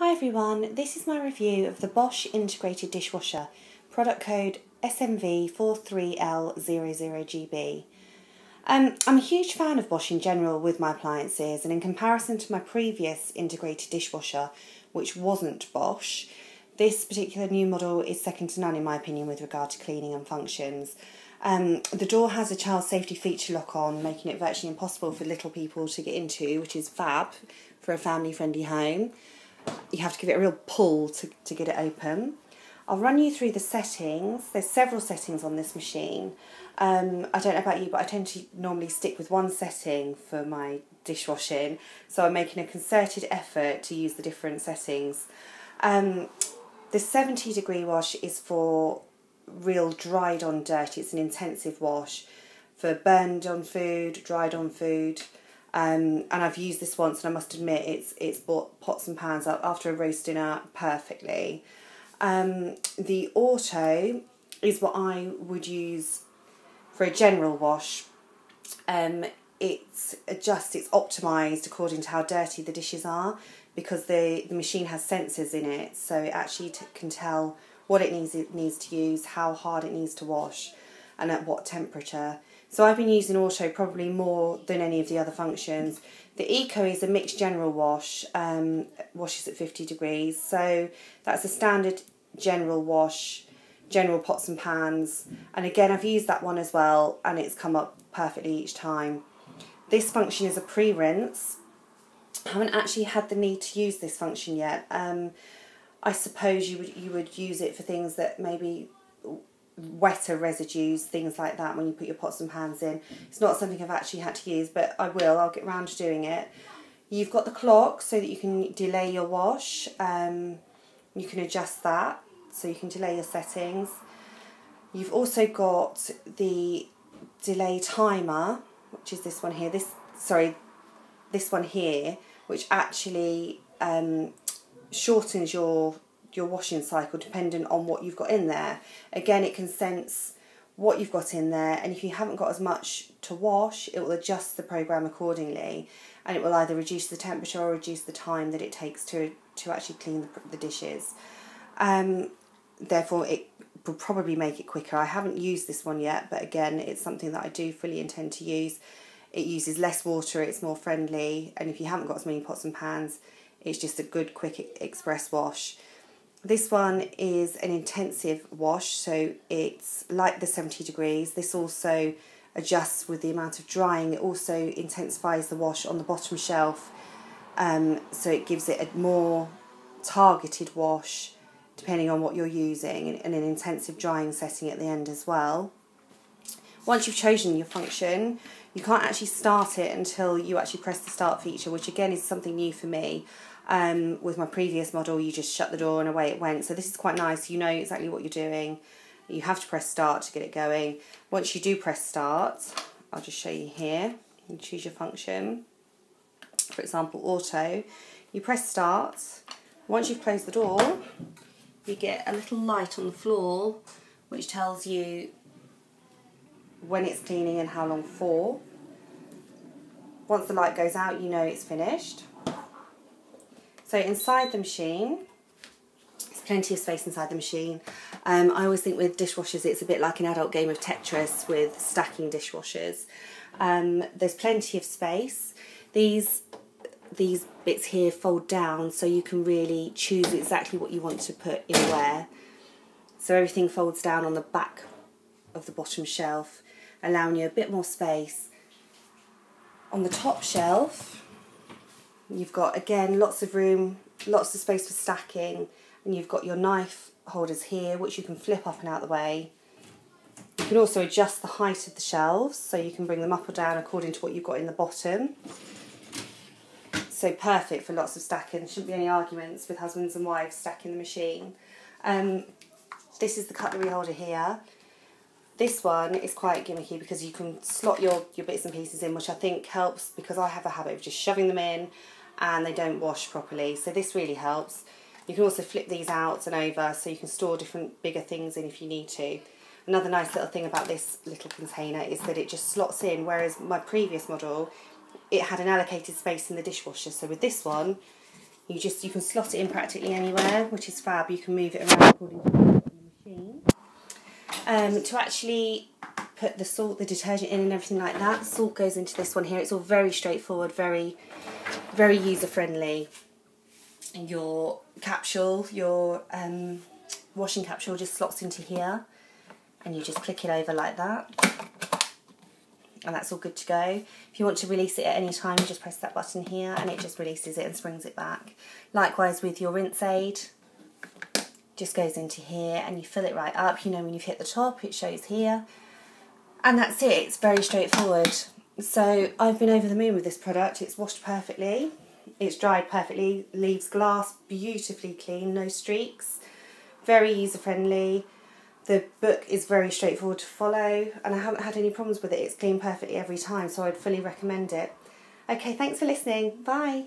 Hi everyone, this is my review of the Bosch integrated dishwasher, product code SMV43L00GB. I'm a huge fan of Bosch in general with my appliances, and in comparison to my previous integrated dishwasher, which wasn't Bosch, this particular new model is second to none in my opinion with regard to cleaning and functions. The door has a child safety feature lock on, making it virtually impossible for little people to get into, which is fab for a family friendly home. You have to give it a real pull to get it open. I'll run you through the settings. There's several settings on this machine. I don't know about you, but I tend to normally stick with one setting for my dishwashing, so I'm making a concerted effort to use the different settings. The 70-degree wash is for real dried on dirt. It's an intensive wash for burned on food, dried on food. And I've used this once, and I must admit it's brought pots and pans up after a roast dinner perfectly. The auto is what I would use for a general wash. It's optimised according to how dirty the dishes are, because the machine has sensors in it, so it actually can tell what it needs to use, how hard it needs to wash, and at what temperature. So I've been using auto probably more than any of the other functions. The eco is a mixed general wash, washes at 50 degrees. So that's a standard general wash, general pots and pans. And again, I've used that one as well, and it's come up perfectly each time. This function is a pre-rinse. I haven't actually had the need to use this function yet. I suppose you would use it for things that maybe wetter residues, things like that, when you put your pots and pans in. It's not something I've actually had to use, but I'll get round to doing it. You've got the clock so that you can delay your wash. You can adjust that so you can delay your settings. You've also got the delay timer, which is this one here. This one here, which actually shortens your washing cycle dependent on what you've got in there. Again, it can sense what you've got in there, and if you haven't got as much to wash, it will adjust the program accordingly, and it will either reduce the temperature or reduce the time that it takes to actually clean the dishes. Therefore, it will probably make it quicker. I haven't used this one yet, but again, it's something that I do fully intend to use. It uses less water, it's more friendly, and if you haven't got as many pots and pans, it's just a good quick express wash. This one is an intensive wash, so it's like the 70 degrees. This also adjusts with the amount of drying. It also intensifies the wash on the bottom shelf, so it gives it a more targeted wash depending on what you're using, and an intensive drying setting at the end as well. Once you've chosen your function, you can't actually start it until you actually press the start feature, which again is something new for me. With my previous model, you just shut the door and away it went. So this is quite nice. You know exactly what you're doing. You have to press start to get it going. Once you do press start, I'll just show you here. You choose your function. For example, auto. You press start. Once you've closed the door, you get a little light on the floor which tells you when it's cleaning and how long for. Once the light goes out, you know it's finished. So inside the machine, there's plenty of space inside the machine. I always think with dishwashers it's a bit like an adult game of Tetris with stacking dishwashers. There's plenty of space. These bits here fold down, so you can really choose exactly what you want to put in where. So everything folds down on the back of the bottom shelf, allowing you a bit more space. On the top shelf, you've got, again, lots of room, lots of space for stacking, and you've got your knife holders here, which you can flip up and out of the way. You can also adjust the height of the shelves, so you can bring them up or down according to what you've got in the bottom. So perfect for lots of stacking. There shouldn't be any arguments with husbands and wives stacking the machine. This is the cutlery holder here. This one is quite gimmicky because you can slot your bits and pieces in, which I think helps, because I have a habit of just shoving them in and they don't wash properly. So this really helps. You can also flip these out and over, so you can store different bigger things in if you need to. Another nice little thing about this little container is that it just slots in, whereas my previous model, it had an allocated space in the dishwasher. So with this one, You can slot it in practically anywhere, which is fab. You can move it around according to the machine. To actually put the salt, the detergent in and everything like that, salt goes into this one here. It's all very straightforward, very, very user friendly. Your capsule, your washing capsule just slots into here, and you just click it over like that, and that's all good to go. If you want to release it at any time, you just press that button here and it just releases it and springs it back. Likewise with your rinse aid, just goes into here and you fill it right up. You know, when you've hit the top, it shows here, and that's it. It's very straightforward. So I've been over the moon with this product. It's washed perfectly, it's dried perfectly, leaves glass beautifully clean, no streaks, very user friendly. The book is very straightforward to follow, and I haven't had any problems with it. It's cleaned perfectly every time, so I'd fully recommend it. Okay, thanks for listening. Bye.